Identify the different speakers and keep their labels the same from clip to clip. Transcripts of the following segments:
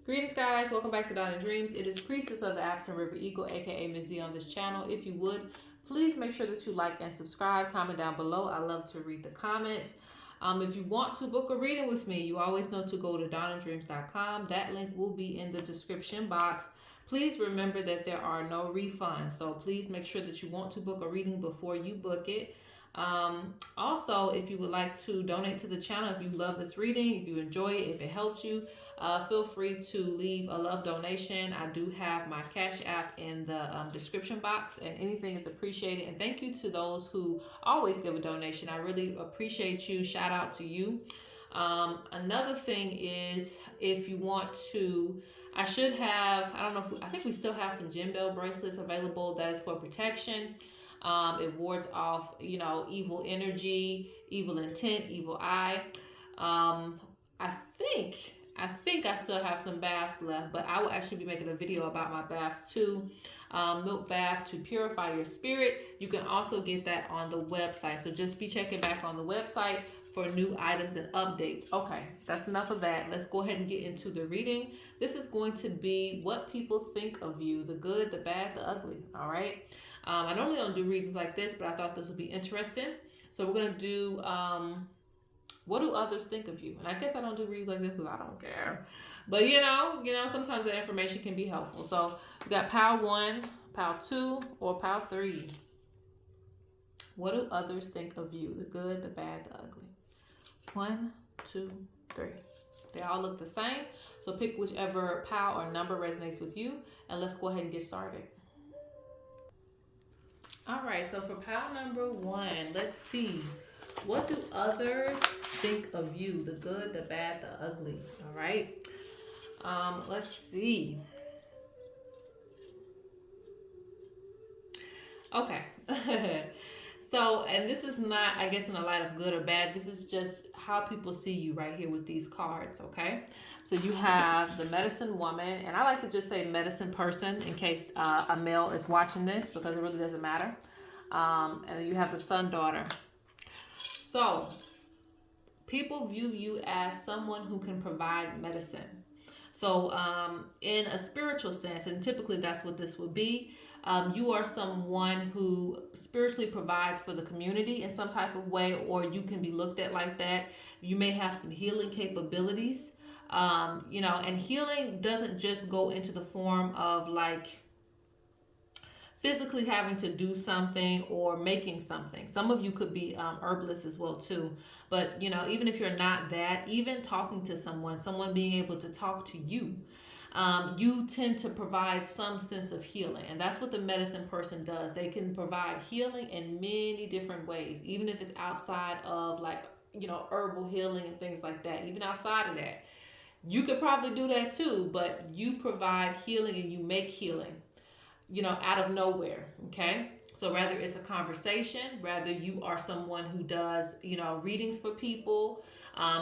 Speaker 1: Greetings, guys. Welcome back to Dawn and Dreams. It is Priestess of the African River Eagle, aka Ms.Z, on this channel. If you would, please make sure that you like and subscribe. Comment down below. I love to read the comments. If you want to book a reading with me, you always know to go to dawnanddreams.com. That link will be in the description box. Please remember that there are no refunds, so please make sure that you want to book a reading before you book it. Also, if you would like to donate to the channel, if you love this reading, if you enjoy it, if it helps you, feel free to leave a love donation. I do have my Cash App in the description box, and anything is appreciated. And thank you to those who always give a donation. I really appreciate you. Shout out to you. Another thing is, if you want to, I should have, I don't know if, I think we still have some gem bell bracelets available that is for protection. It wards off, evil energy, evil intent, evil eye. I think I still have some baths left, but I will actually be making a video about my baths too. Milk bath to purify your spirit. You can also get that on the website. So just be checking back on the website for new items and updates. Okay, that's enough of that. Let's go ahead and get into the reading. This is going to be what people think of you, the good, the bad, the ugly. All right. I normally don't do readings like this, but I thought this would be interesting. So we're going to do what do others think of you? And I guess I don't do readings like this because I don't care. But sometimes the information can be helpful. So we got pile 1, pile 2, or pile 3. What do others think of you? The good, the bad, the ugly. 1, 2, 3. They all look the same. So pick whichever pile or number resonates with you. And let's go ahead and get started. All right, so for pile number 1, let's see. What do others think of you? The good, the bad, the ugly. All right. Let's see. Okay. So, and this is not, I guess, in the light of good or bad. This is just how people see you right here with these cards, okay? So you have the medicine woman, and I like to just say medicine person in case a male is watching this, because it really doesn't matter. And then you have the sun daughter. So, people view you as someone who can provide medicine. So, in a spiritual sense, and typically that's what this would be, you are someone who spiritually provides for the community in some type of way, or you can be looked at like that. You may have some healing capabilities, and healing doesn't just go into the form of like physically having to do something or making something. Some of you could be herbalists as well too. But even if you're not that, even talking to someone being able to talk to you, you tend to provide some sense of healing. And that's what the medicine person does. They can provide healing in many different ways, even if it's outside of herbal healing and things like that. Even outside of that, you could probably do that too, but you provide healing and you make healing out of nowhere. Okay. So whether it's a conversation, whether you are someone who does, readings for people,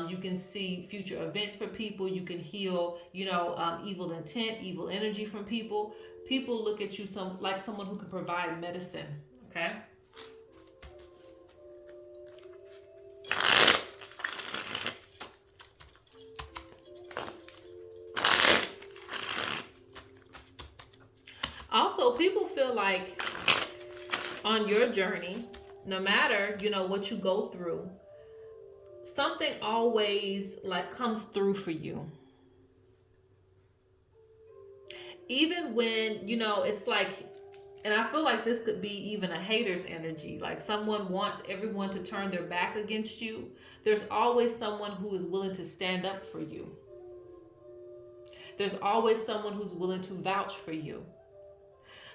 Speaker 1: you can see future events for people, you can heal, evil intent, evil energy from people. People look at you like someone who can provide medicine. Okay. Also, people feel like on your journey, no matter, what you go through, something always comes through for you. Even when, it's like, and I feel like this could be even a hater's energy. Like someone wants everyone to turn their back against you. There's always someone who is willing to stand up for you. There's always someone who's willing to vouch for you.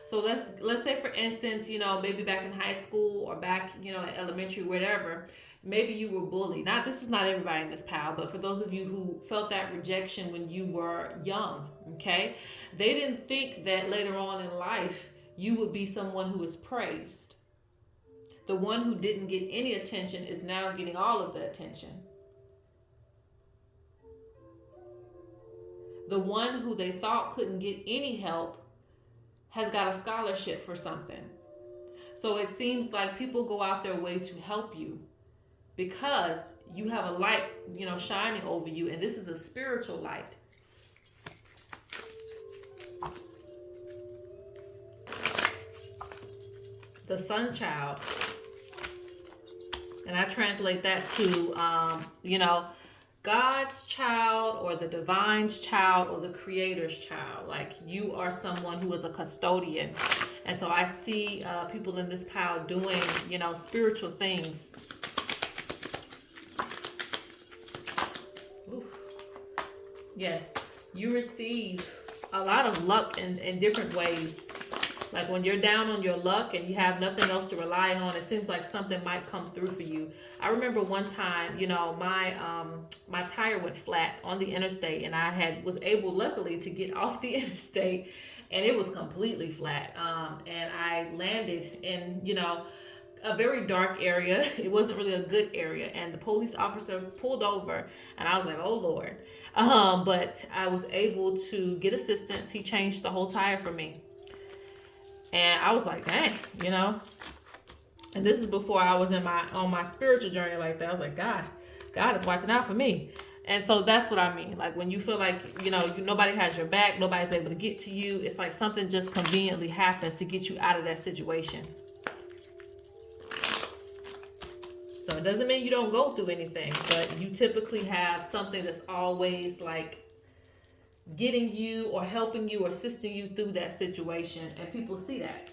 Speaker 1: So let's say, for instance, maybe back in high school or back, in elementary, whatever, maybe you were bullied. This is not everybody in this pile, but for those of you who felt that rejection when you were young, okay, they didn't think that later on in life you would be someone who is praised. The one who didn't get any attention is now getting all of the attention. The one who they thought couldn't get any help has got a scholarship for something. So it seems like people go out their way to help you because you have a light, shining over you, and this is a spiritual light. the sun child. And I translate that to, God's child or the divine's child or the creator's child. Like you are someone who is a custodian. And so I see people in this pile doing, spiritual things. Oof. Yes, you receive a lot of luck in different ways. Like when you're down on your luck and you have nothing else to rely on, it seems like something might come through for you. I remember one time, my tire went flat on the interstate, and I was able, luckily, to get off the interstate, and it was completely flat. And I landed in, a very dark area. It wasn't really a good area, and the police officer pulled over, and I was like, oh Lord. But I was able to get assistance. He changed the whole tire for me. And I was like, dang, And this is before I was on my spiritual journey like that. I was like, God is watching out for me. And so that's what I mean. Like when you feel like, nobody has your back, nobody's able to get to you. It's like something just conveniently happens to get you out of that situation. So it doesn't mean you don't go through anything, but you typically have something that's always like getting you or helping you or assisting you through that situation, and people see that.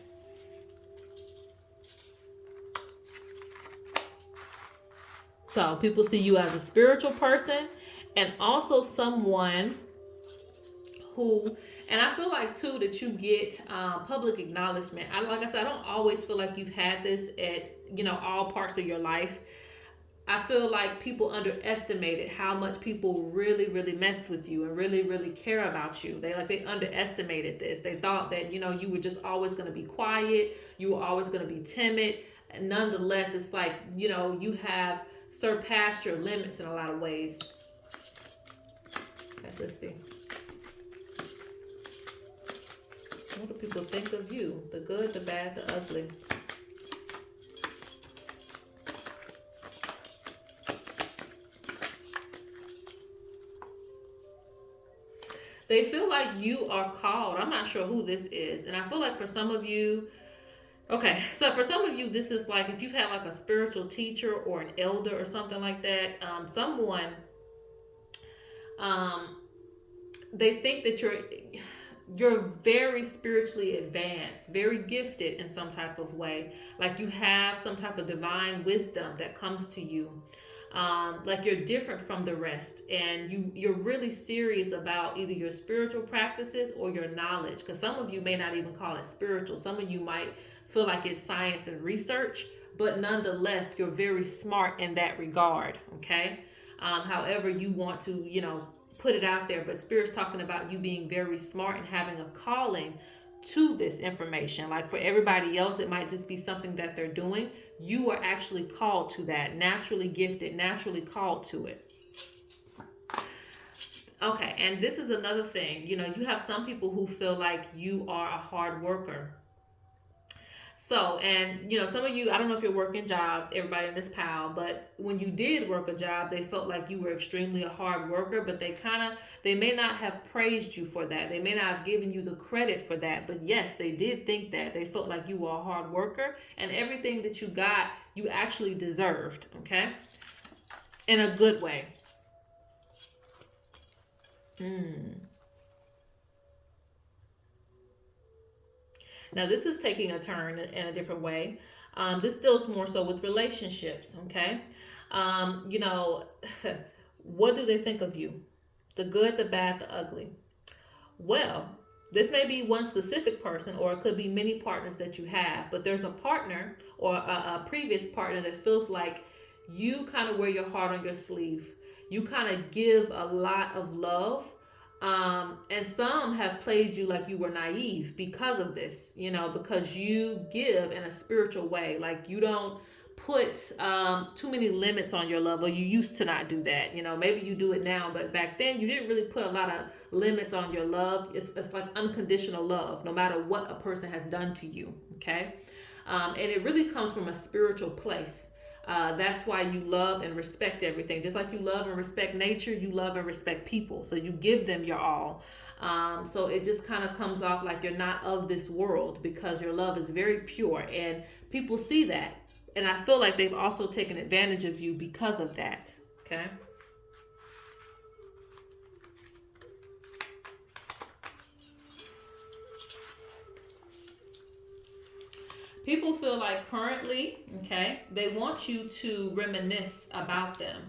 Speaker 1: So people see you as a spiritual person, and also someone who, and I feel like too that you get public acknowledgement. Like I said, I don't always feel like you've had this at all parts of your life. I feel like people underestimated how much people really, really mess with you and really, really care about you. They underestimated this. They thought that, you were just always going to be quiet. You were always going to be timid. And nonetheless, it's like, you have surpassed your limits in a lot of ways. Okay, let's see. What do people think of you? The good, the bad, the ugly. They feel like you are called. I'm not sure who this is. And I feel like for some of you, this is like if you've had like a spiritual teacher or an elder or something like that, someone, they think that you're very spiritually advanced, very gifted in some type of way. Like you have some type of divine wisdom that comes to you. Like you're different from the rest, and you're really serious about either your spiritual practices or your knowledge, because some of you may not even call it spiritual. Some of you might feel like it's science and research, but nonetheless you're very smart in that regard. Okay, however you want to put it out there, but Spirit's talking about you being very smart and having a calling to this information. Like for everybody else, it might just be something that they're doing. You are actually called to that, naturally gifted, naturally called to it. Okay, and this is another thing. You have some people who feel like you are a hard worker. So, and some of you, I don't know if you're working jobs, everybody in this pile, but when you did work a job, they felt like you were extremely a hard worker, but they may not have praised you for that. They may not have given you the credit for that, but yes, they did think that. They felt like you were a hard worker, and everything that you got, you actually deserved, okay? In a good way. Now, this is taking a turn in a different way. This deals more so with relationships, okay? What do they think of you? The good, the bad, the ugly. Well, this may be one specific person, or it could be many partners that you have, but there's a partner or a previous partner that feels like you kind of wear your heart on your sleeve. You kind of give a lot of love. And some have played you like you were naive because of this, because you give in a spiritual way. Like you don't put too many limits on your love, or you used to not do that. Maybe you do it now, but back then you didn't really put a lot of limits on your love. It's like unconditional love, no matter what a person has done to you. Okay. And it really comes from a spiritual place. That's why you love and respect everything. Just like you love and respect nature, you love and respect people. So you give them your all. So it just kind of comes off like you're not of this world because your love is very pure, and people see that. And I feel like they've also taken advantage of you because of that. Okay. People feel like currently, okay, they want you to reminisce about them.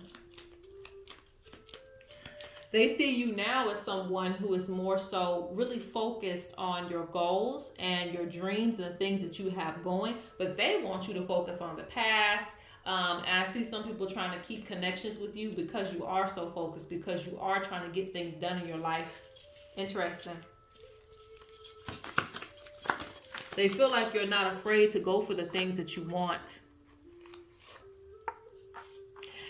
Speaker 1: They see you now as someone who is more so really focused on your goals and your dreams and the things that you have going, but they want you to focus on the past. And I see some people trying to keep connections with you because you are so focused, because you are trying to get things done in your life. Interesting. They feel like you're not afraid to go for the things that you want.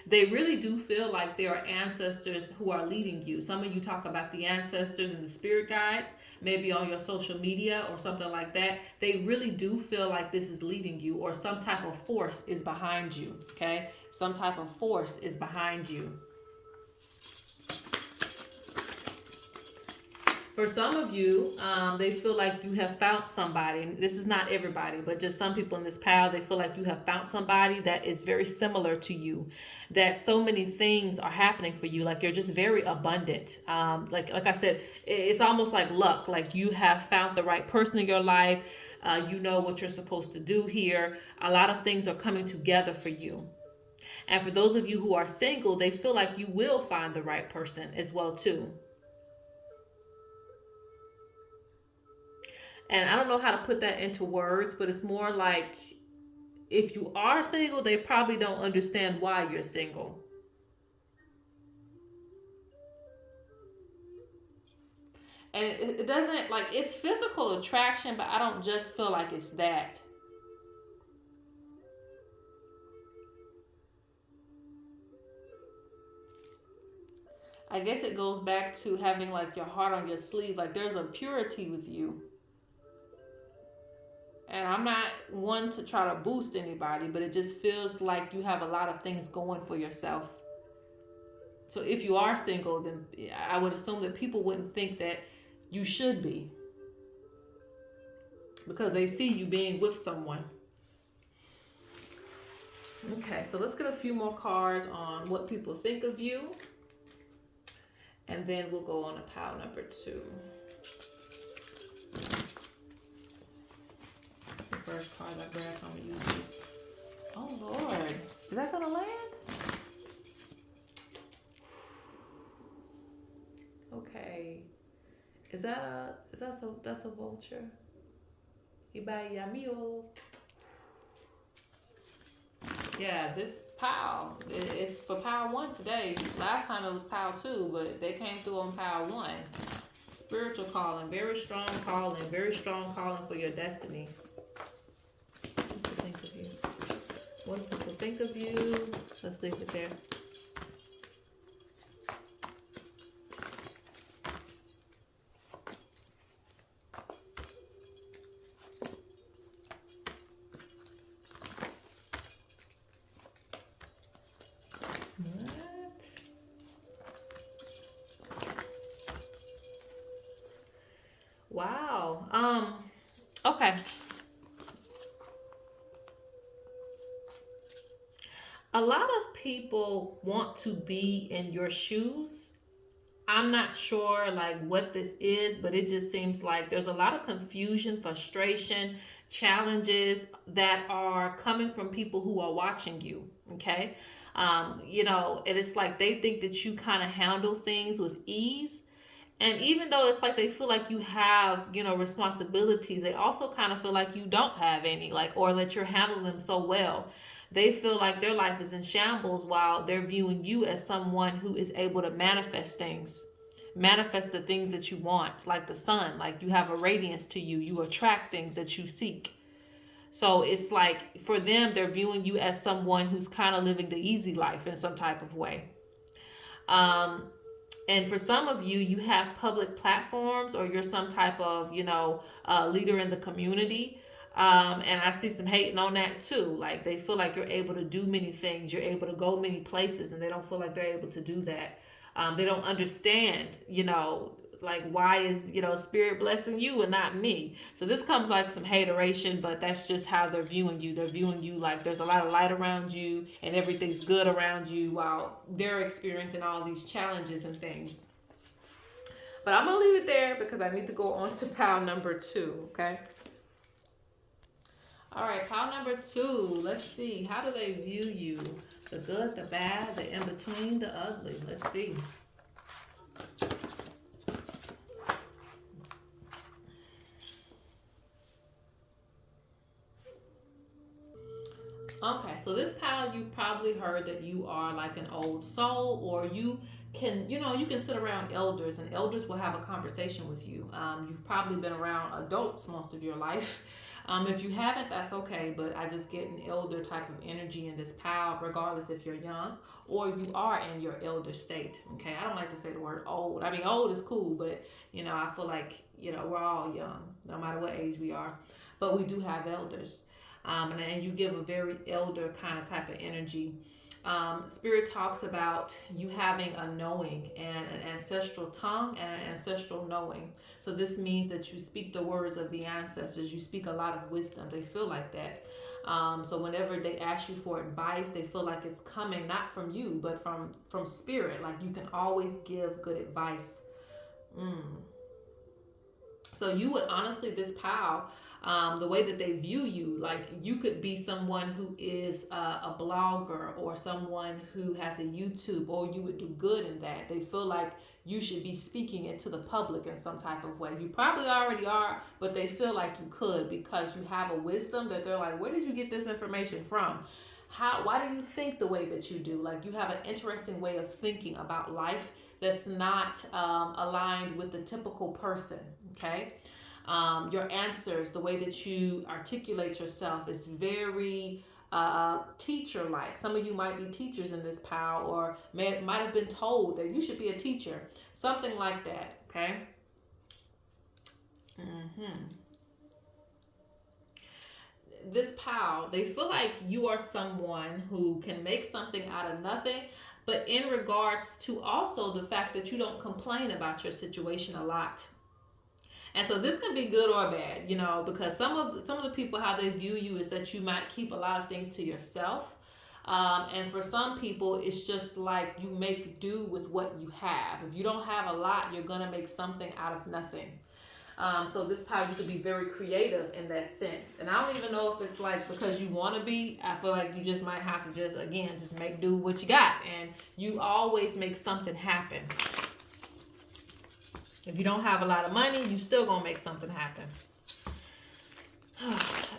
Speaker 1: They really do feel like there are ancestors who are leading you. Some of you talk about the ancestors and the spirit guides, maybe on your social media or something like that. They really do feel like this is leading you, or some type of force is behind you, okay? Some type of force is behind you. For some of you, they feel like you have found somebody. This is not everybody, but just some people in this pile, they feel like you have found somebody that is very similar to you, that so many things are happening for you. Like you're just very abundant. Like I said, it's almost like luck. Like you have found the right person in your life. You know what you're supposed to do here. A lot of things are coming together for you. And for those of you who are single, they feel like you will find the right person as well too. And I don't know how to put that into words, but it's more like if you are single, they probably don't understand why you're single. And it doesn't, like, it's physical attraction, but I don't just feel like it's that. I guess it goes back to having like your heart on your sleeve. Like there's a purity with you. And I'm not one to try to boost anybody, but it just feels like you have a lot of things going for yourself. So if you are single, then I would assume that people wouldn't think that you should be, because they see you being with someone. Okay, so let's get a few more cards on what people think of you. And then we'll go on to pile number 2. The first card I grabbed, I'm going to use this. Oh, Lord. Is that going to land? Okay. That's a vulture. Ibaya mio. Yeah, this pile, it's for pile 1 today. Last time it was pile 2, but they came through on pile 1. Spiritual calling, very strong calling for your destiny. What do people think of you? Let's leave it there. Wow. Okay. A lot of people want to be in your shoes. I'm not sure like what this is, but it just seems like there's a lot of confusion, frustration, challenges that are coming from people who are watching you. Okay. And it's like they think that you kind of handle things with ease. And even though it's like they feel like you have, responsibilities, they also kind of feel like you don't have any, like, or that you're handling them so well. They feel like their life is in shambles while they're viewing you as someone who is able to manifest things, manifest the things that you want, like the sun, like you have a radiance to you, you attract things that you seek. So it's like for them, they're viewing you as someone who's kind of living the easy life in some type of way. And for some of you, you have public platforms or you're some type of, leader in the community. And I see some hating on that too. Like they feel like you're able to do many things. You're able to go many places and they don't feel like they're able to do that. They don't understand, like, why is, spirit blessing you and not me? So this comes like some hateration, but that's just how they're viewing you. They're viewing you like there's a lot of light around you and everything's good around you while they're experiencing all these challenges and things. But I'm gonna leave it there because I need to go on to pile number 2. Okay. All right, pile number 2. Let's see. How do they view you? The good, the bad, the in between, the ugly. Let's see. Okay, so this pile, you've probably heard that you are like an old soul, or you can sit around elders, and elders will have a conversation with you. You've probably been around adults most of your life. If you haven't, that's okay, but I just get an elder type of energy in this pile, regardless if you're young or you are in your elder state. Okay, I don't like to say the word old. I mean, old is cool, but I feel like we're all young, no matter what age we are, but we do have elders. And you give a very elder kind of type of energy. Spirit talks about you having a knowing and an ancestral tongue and an ancestral knowing. So this means that you speak the words of the ancestors. You speak a lot of wisdom. They feel like that. So whenever they ask you for advice, they feel like it's coming not from you, but from spirit. Like you can always give good advice. So you would honestly, this pile, the way that they view you, like you could be someone who is a blogger or someone who has a YouTube, or you would do good in that. They feel like you should be speaking it to the public in some type of way. You probably already are, but they feel like you could because you have a wisdom that they're like, where did you get this information from? Why do you think the way that you do? Like you have an interesting way of thinking about life that's not aligned with the typical person. Okay. Your answers, the way that you articulate yourself is very teacher-like. Some of you might be teachers in this pile, or might have been told that you should be a teacher. Something like that, okay? This pile, they feel like you are someone who can make something out of nothing, but in regards to also the fact that you don't complain about your situation a lot. And so this can be good or bad, because some of the people, how they view you is that you might keep a lot of things to yourself. And for some people, it's just like you make do with what you have. If you don't have a lot, you're going to make something out of nothing. So this pile, you could be very creative in that sense. And I don't even know if it's like because you want to be. I feel like you just might have to just make do what you got. And you always make something happen. If you don't have a lot of money, you still gonna make something happen.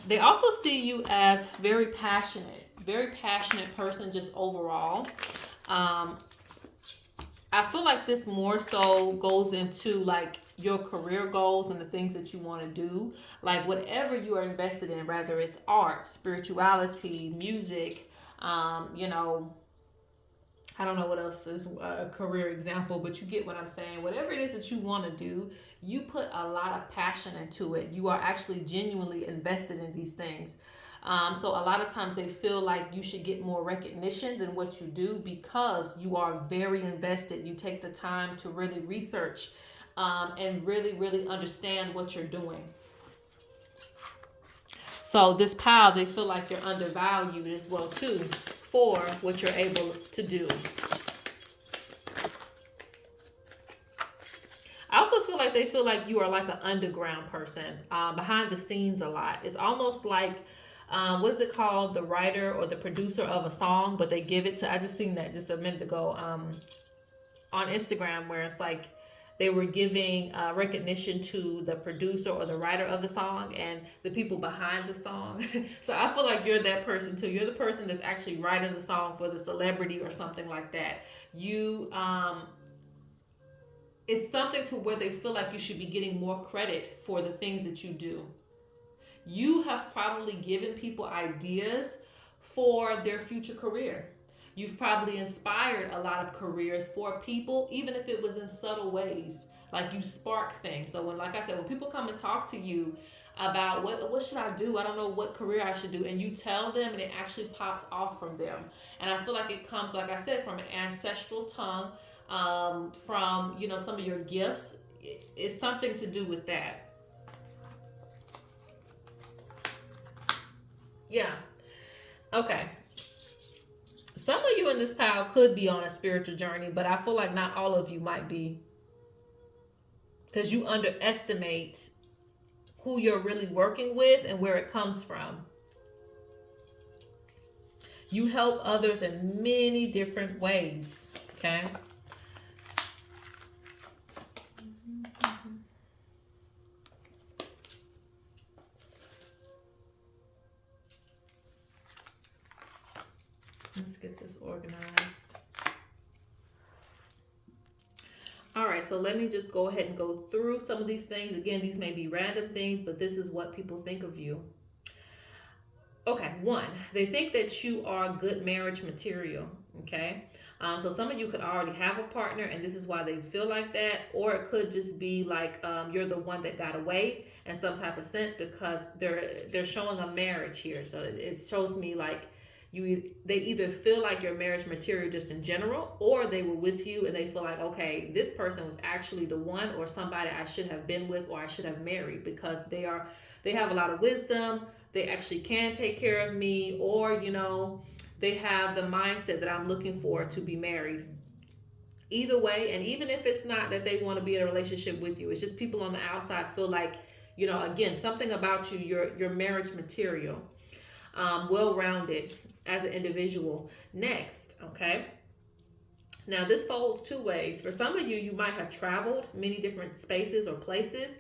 Speaker 1: They also see you as very passionate person just overall. I feel like this more so goes into like your career goals and the things that you want to do. Like whatever you are invested in, whether it's art, spirituality, music, I don't know what else is a career example, but you get what I'm saying. Whatever it is that you want to do, you put a lot of passion into it. You are actually genuinely invested in these things. So a lot of times they feel like you should get more recognition than what you do because you are very invested. You take the time to really research and really, really understand what you're doing. So this pile, they feel like you're undervalued as well too for what you're able to do. I also feel like they feel like you are like an underground person, behind the scenes a lot. It's almost like, what is it called? The writer or the producer of a song, but they give it to, I just seen that just a minute ago on Instagram where it's like, they were giving recognition to the producer or the writer of the song and the people behind the song. So I feel like you're that person too. You're the person that's actually writing the song for the celebrity or something like that. You, it's something to where they feel like you should be getting more credit for the things that you do. You have probably given people ideas for their future career. You've probably inspired a lot of careers for people, even if it was in subtle ways. Like you spark things. So when, like I said, when people come and talk to you about what should I do? I don't know what career I should do. And you tell them and it actually pops off from them. And I feel like it comes, like I said, from an ancestral tongue, from, some of your gifts. it's something to do with that. Yeah. Okay. Some of you in this pile could be on a spiritual journey, but I feel like not all of you might be, because you underestimate who you're really working with and where it comes from. You help others in many different ways. Okay. Let's get this organized. All right, so let me just go ahead and go through some of these things. Again, these may be random things, but this is what people think of you. Okay, one, they think that you are good marriage material. Okay, so some of you could already have a partner, and this is why they feel like that, or it could just be like you're the one that got away in some type of sense, because they're showing a marriage here. So it shows me like they either feel like you're marriage material just in general, or they were with you and they feel like, okay, this person was actually the one, or somebody I should have been with, or I should have married, because they have a lot of wisdom. They actually can take care of me, or they have the mindset that I'm looking for to be married. Either way, and even if it's not that they want to be in a relationship with you, it's just people on the outside feel like, again, something about you, your marriage material, well-rounded as an individual. Next, okay. Now this folds two ways. For some of you, you might have traveled many different spaces or places.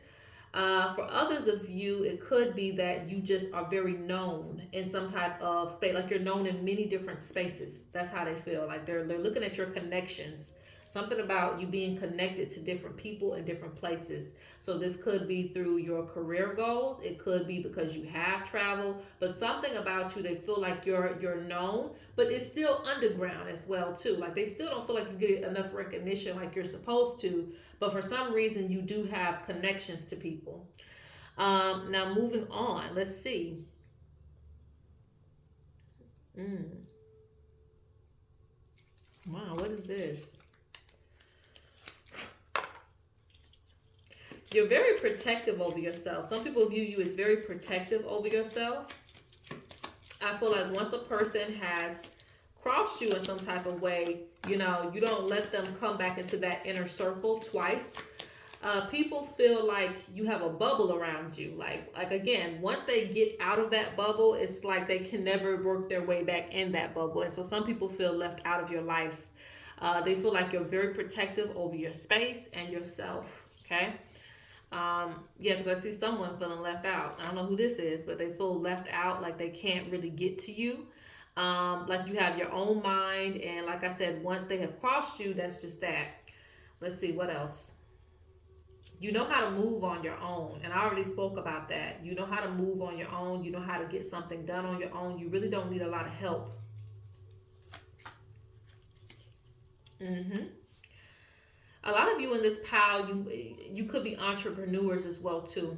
Speaker 1: For others of you, it could be that you just are very known in some type of space, like you're known in many different spaces. That's how they feel. Like they're looking at your connections. Something about you being connected to different people in different places. So this could be through your career goals. It could be because you have traveled, but something about you, they feel like you're known, but it's still underground as well too. Like they still don't feel like you get enough recognition like you're supposed to, but for some reason you do have connections to people. Now moving on, let's see. Wow, what is this? You're very protective over yourself. Some people view you as very protective over yourself. I feel like once a person has crossed you in some type of way, you don't let them come back into that inner circle twice. People feel like you have a bubble around you. Like again, once they get out of that bubble, it's like they can never work their way back in that bubble. And so some people feel left out of your life. They feel like you're very protective over your space and yourself. Okay. Yeah, because I see someone feeling left out. I don't know who this is, but they feel left out, like they can't really get to you. Like you have your own mind, and like I said, once they have crossed you, that's just that. Let's see what else. You know how to move on your own, and I already spoke about that. You know how to move on your own. You know how to get something done on your own. You really don't need a lot of help. A lot of you in this pile, you could be entrepreneurs as well too.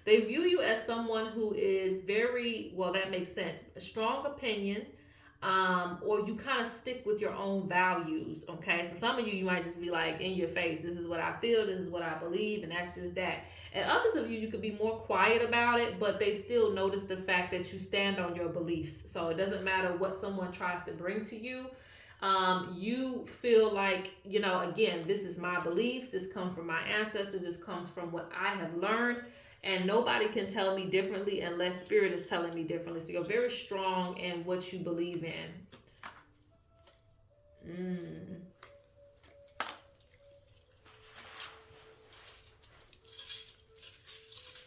Speaker 1: They view you as someone who is very, well, that makes sense, a strong opinion, or you kind of stick with your own values. Okay, so some of you might just be like in your face, this is what I feel, this is what I believe, and that's just that. And others of you could be more quiet about it, but they still notice the fact that you stand on your beliefs. So it doesn't matter what someone tries to bring to you. You feel like, again, this is my beliefs, this comes from my ancestors, this comes from what I have learned, and nobody can tell me differently unless spirit is telling me differently. So you're very strong in what you believe in.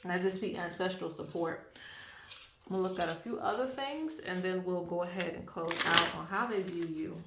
Speaker 1: And I just see ancestral support. We'll look at a few other things, and then we'll go ahead and close out on how they view you.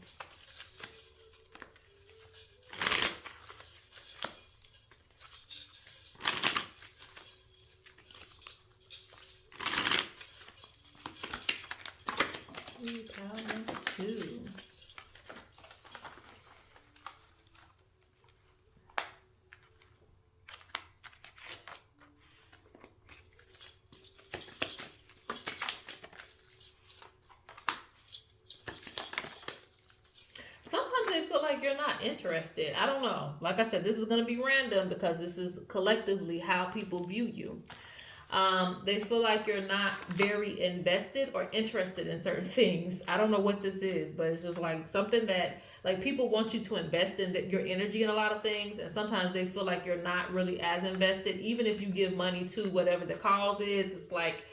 Speaker 1: interested. I don't know. Like I said, this is going to be random because this is collectively how people view you. They feel like you're not very invested or interested in certain things. I don't know what this is, but it's just like something that like people want you to invest in your energy in a lot of things, and sometimes they feel like you're not really as invested. Even if you give money to whatever the cause is, it's like,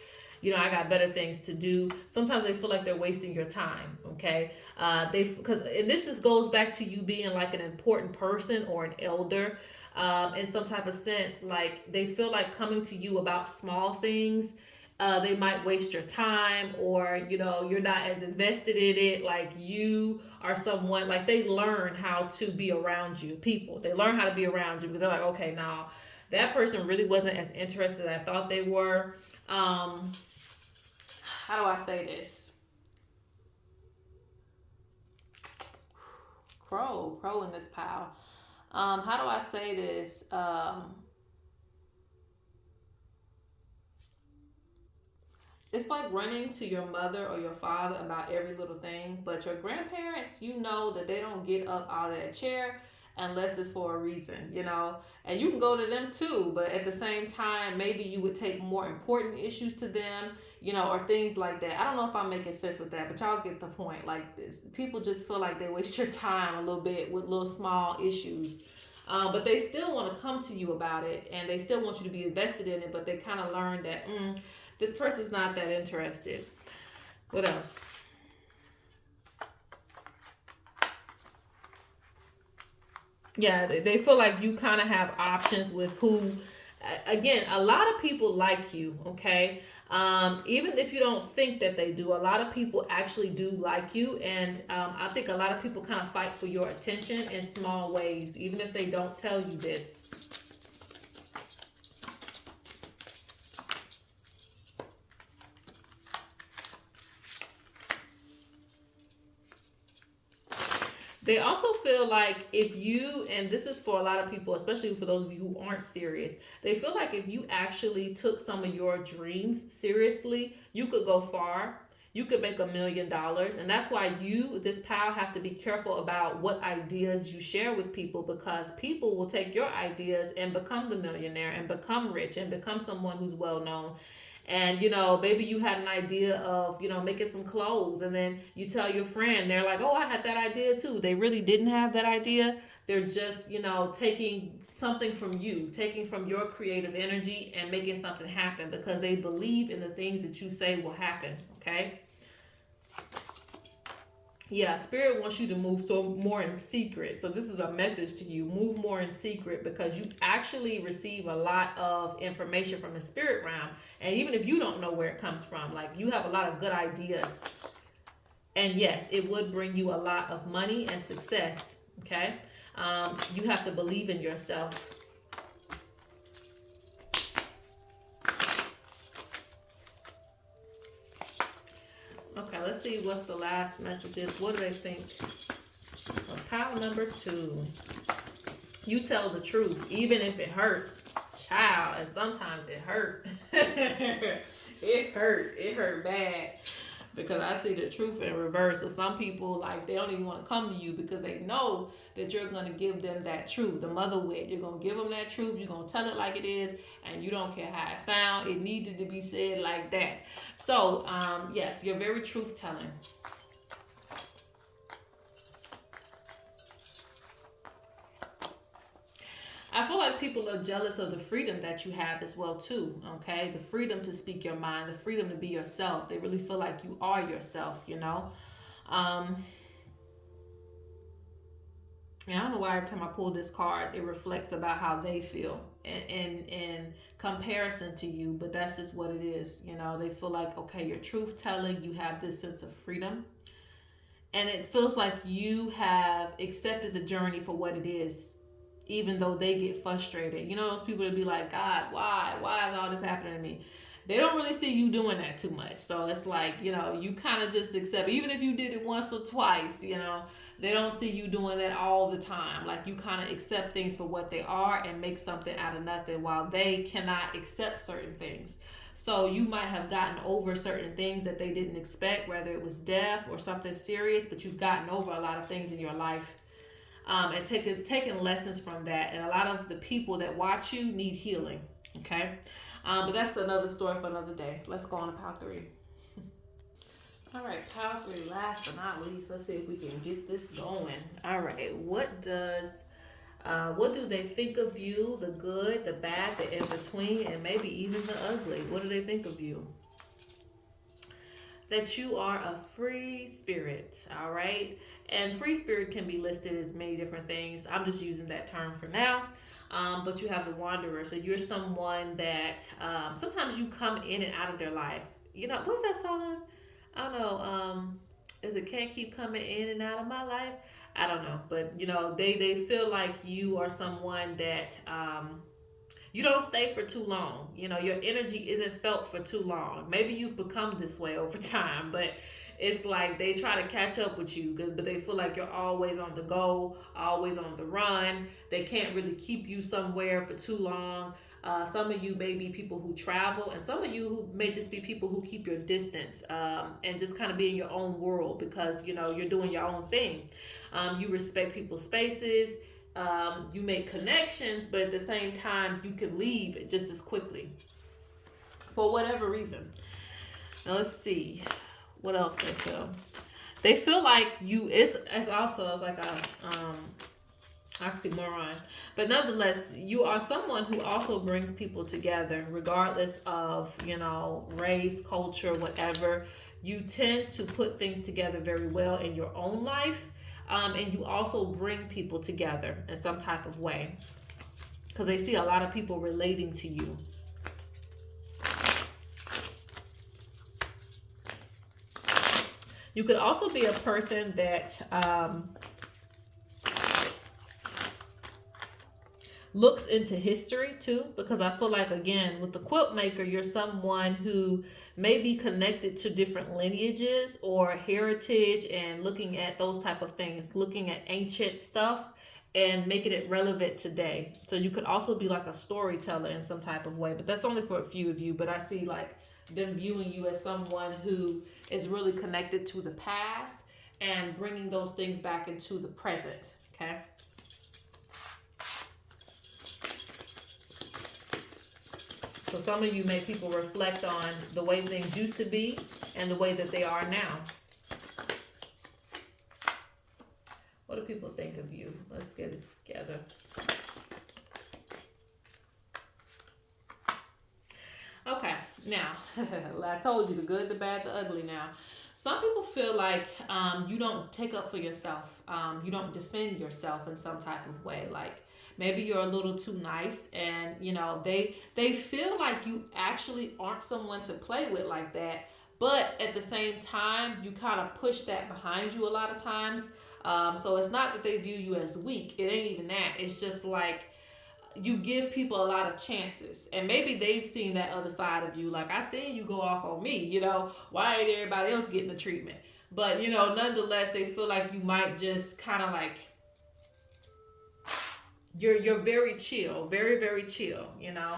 Speaker 1: I got better things to do. Sometimes they feel like they're wasting your time. Okay, and this goes back to you being like an important person or an elder, in some type of sense. Like they feel like coming to you about small things. They might waste your time, or you're not as invested in it. Like you are someone, like they learn how to be around you. People, they learn how to be around you because they're like, okay, now that person really wasn't as interested as I thought they were. How do I say this? Crow in this pile. How do I say this? It's like running to your mother or your father about every little thing, but your grandparents, that they don't get up out of that chair unless it's for a reason, and you can go to them too, but at the same time, maybe you would take more important issues to them, or things like that. I don't know if I'm making sense with that, but y'all get the point. Like this, people just feel like they waste your time a little bit with little small issues. But they still want to come to you about it, and they still want you to be invested in it, but they kind of learn that this person's not that interested. What else? Yeah, they feel like you kind of have options with who. Again, a lot of people like you, okay? Even if you don't think that they do, a lot of people actually do like you. And I think a lot of people kind of fight for your attention in small ways, even if they don't tell you this. They also feel like if you, and this is for a lot of people, especially for those of you who aren't serious, they feel like if you actually took some of your dreams seriously, you could go far. You could make $1 million. And that's why you, this pal, have to be careful about what ideas you share with people, because people will take your ideas and become the millionaire and become rich and become someone who's well known. And maybe you had an idea of making some clothes, and then you tell your friend, they're like, oh, I had that idea too. They really didn't have that idea. They're just taking something from you, taking from your creative energy and making something happen because they believe in the things that you say will happen. Okay. Yeah, spirit wants you to move more in secret. So this is a message to you. Move more in secret, because you actually receive a lot of information from the spirit realm. And even if you don't know where it comes from, like you have a lot of good ideas. And yes, it would bring you a lot of money and success. Okay. You have to believe in yourself. Okay, let's see what's the last messages. What do they think? Pile number 2. You tell the truth, even if it hurts. Child, and sometimes it hurt. It hurt. It hurt bad. Because I see the truth in reverse. So some people, like, they don't even want to come to you because they know that you're going to give them that truth. The mother wit. You're going to give them that truth. You're going to tell it like it is. And you don't care how it sounds. It needed to be said like that. So, yes, you're very truth-telling. I feel like people are jealous of the freedom that you have as well too. Okay, the freedom to speak your mind, the freedom to be yourself. They really feel like you are yourself. And I don't know why every time I pull this card, it reflects about how they feel in comparison to you. But that's just what it is. They feel like, okay, you're truth telling. You have this sense of freedom, and it feels like you have accepted the journey for what it is. Even though they get frustrated. Those people that be like, God, why? Why is all this happening to me? They don't really see you doing that too much. So it's like, you kind of just accept, even if you did it once or twice, they don't see you doing that all the time. Like you kind of accept things for what they are and make something out of nothing, while they cannot accept certain things. So you might have gotten over certain things that they didn't expect, whether it was death or something serious, but you've gotten over a lot of things in your life. and taking lessons from that. And a lot of the people that watch you need healing. Okay, but that's another story for another day. Let's go on to pile 3. All right, pile 3. Last but not least, let's see if we can get this going. All right, what do they think of you? The good, the bad, the in between, and maybe even the ugly. What do they think of you? That you are a free spirit, all right? And free spirit can be listed as many different things. I'm just using that term for now. But you have the wanderer. So you're someone that sometimes you come in and out of their life. You know, what's that song? I don't know. Is it Can't Keep Coming In and Out of My Life? I don't know. But, you know, they feel like you are someone that you don't stay for too long. You know, your energy isn't felt for too long. Maybe you've become this way over time, but it's like they try to catch up with you, but they feel like you're always on the go, always on the run. They can't really keep you somewhere for too long. Some of you may be people who travel, and some of you who may just be people who keep your distance and just kind of be in your own world because, you know, you're doing your own thing. You respect people's spaces. You make connections, but at the same time, you can leave just as quickly for whatever reason. Now, let's see what else they feel. They feel like you is as also as like a oxymoron, but nonetheless, you are someone who also brings people together, regardless of, you know, race, culture, whatever. You tend to put things together very well in your own life. And you also bring people together in some type of way because they see a lot of people relating to you. You could also be a person that looks into history too, because I feel like, again, with the quilt maker, you're someone who may be connected to different lineages or heritage and looking at those type of things, looking at ancient stuff and making it relevant today. So you could also be like a storyteller in some type of way, but that's only for a few of you. But I see like them viewing you as someone who is really connected to the past and bringing those things back into the present. Okay. So some of you make people reflect on the way things used to be and the way that they are now. What do people think of you? Let's get it together. Okay, now, I told you the good, the bad, the ugly now. Some people feel like you don't take up for yourself. You don't defend yourself in some type of way. Like, maybe you're a little too nice and, you know, they feel like you actually aren't someone to play with like that. But at the same time, you kind of push that behind you a lot of times. So it's not that they view you as weak. It ain't even that. It's just like you give people a lot of chances. And maybe they've seen that other side of you. Like, I seen you go off on me, you know. Why ain't everybody else getting the treatment? But, you know, nonetheless, they feel like you might just kind of like, you're very chill, very, very chill, you know.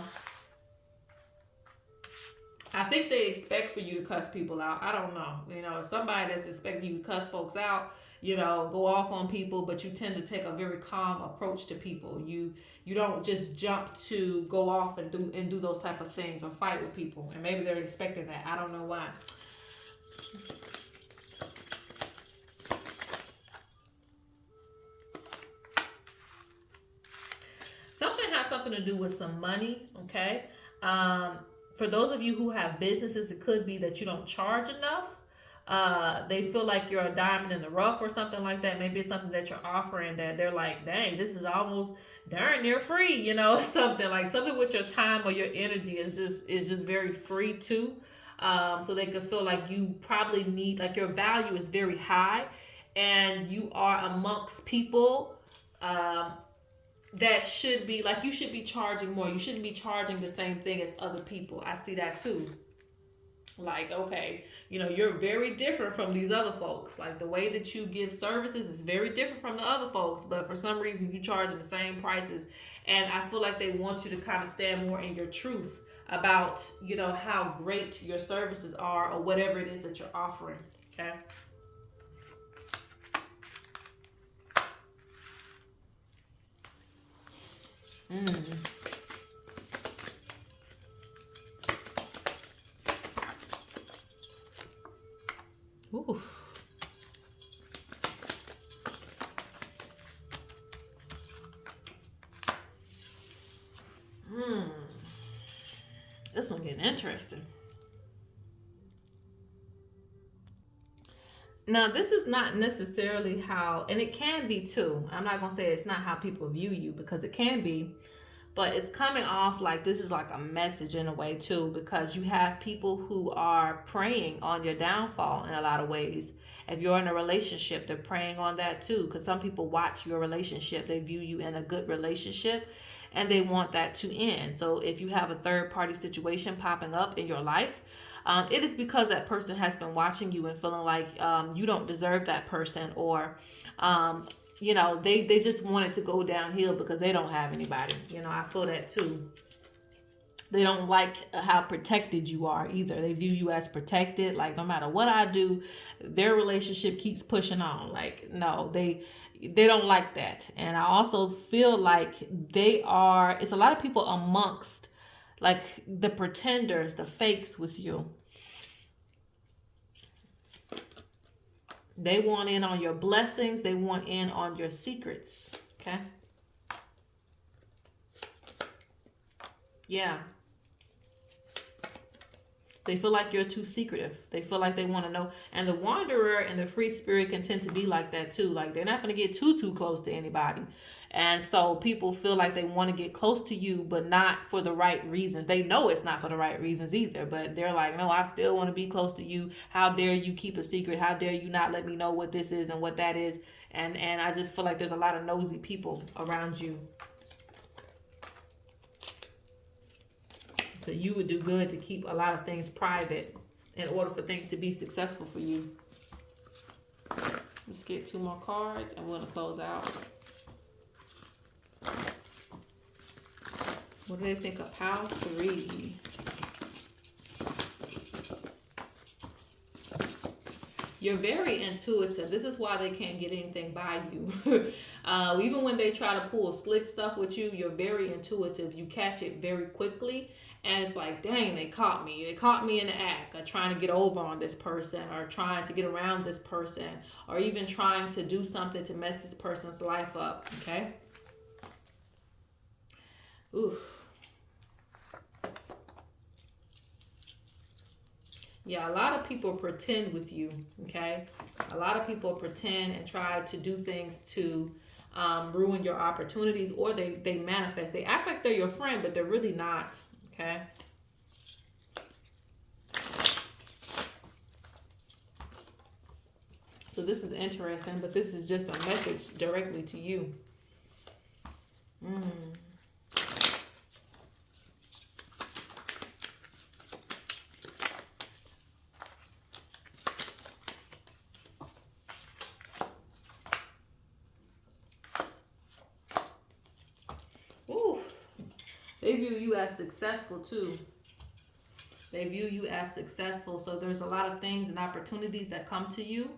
Speaker 1: I think they expect for you to cuss people out. I don't know. You know, somebody that's expecting you to cuss folks out, you know, go off on people, but you tend to take a very calm approach to people. You don't just jump to go off and do those type of things or fight with people. And maybe they're expecting that. I don't know why. Something has something to do with some money, okay? For those of you who have businesses, it could be that you don't charge enough. They feel like you're a diamond in the rough or something like that. Maybe it's something that you're offering that they're like, dang, this is almost darn near free, you know, something with your time or your energy is just very free too. So they could feel like you probably need, like your value is very high and you are amongst people that should be like, you should be charging more. You shouldn't be charging the same thing as other people. I see that too. Like, okay, you know, you're very different from these other folks. Like, the way that you give services is very different from the other folks, but for some reason you charge them the same prices. And I feel like they want you to kind of stand more in your truth about, you know, how great your services are or whatever it is that you're offering. Okay. Ooh. This one getting interesting. Now, this is not necessarily how, and it can be too. I'm not going to say it's not how people view you, because it can be, but it's coming off like this is like a message in a way too, because you have people who are preying on your downfall in a lot of ways. If you're in a relationship, they're preying on that too, because some people watch your relationship, they view you in a good relationship, and they want that to end. So if you have a third party situation popping up in your life, it is because that person has been watching you and feeling like you don't deserve that person, or they just want it to go downhill because they don't have anybody. I feel that too. They don't like how protected you are either. They view you as protected, like no matter what I do, their relationship keeps pushing on. Like, no, they don't like that. And I also feel like it's a lot of people amongst like the pretenders, the fakes with you. They want in on your blessings. They want in on your secrets. Okay. Yeah. They feel like you're too secretive. They feel like they want to know. And the wanderer and the free spirit can tend to be like that too. Like they're not going to get too close to anybody. And so people feel like they want to get close to you, but not for the right reasons. They know it's not for the right reasons either, but they're like, no, I still want to be close to you. How dare you keep a secret? How dare you not let me know what this is and what that is? And I just feel like there's a lot of nosy people around you. So you would do good to keep a lot of things private in order for things to be successful for you. Let's get 2 more cards and we're going to close out. What do they think of House 3? You're very intuitive. This is why they can't get anything by you. Even when they try to pull slick stuff with you, you're very intuitive. You catch it very quickly. And it's like, dang, they caught me. They caught me in the act of trying to get over on this person, or trying to get around this person, or even trying to do something to mess this person's life up. Okay? Oof. Yeah, a lot of people pretend with you, okay? A lot of people pretend and try to do things to ruin your opportunities, or they manifest. They act like they're your friend, but they're really not, okay? So this is interesting, but this is just a message directly to you. They view you as successful too. They view you as successful. So there's a lot of things and opportunities that come to you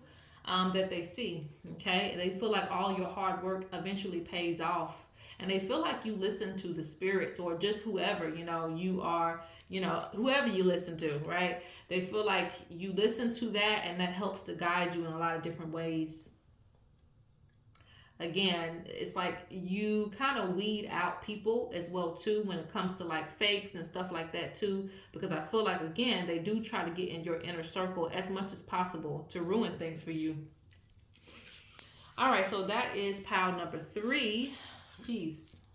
Speaker 1: that they see. Okay. They feel like all your hard work eventually pays off. And they feel like you listen to the spirits, or just whoever, you are, whoever you listen to, right? They feel like you listen to that, and that helps to guide you in a lot of different ways. Again, it's like you kind of weed out people as well too when it comes to like fakes and stuff like that too, because I feel like, again, they do try to get in your inner circle as much as possible to ruin things for you. All right, so that is pile number 3. Peace.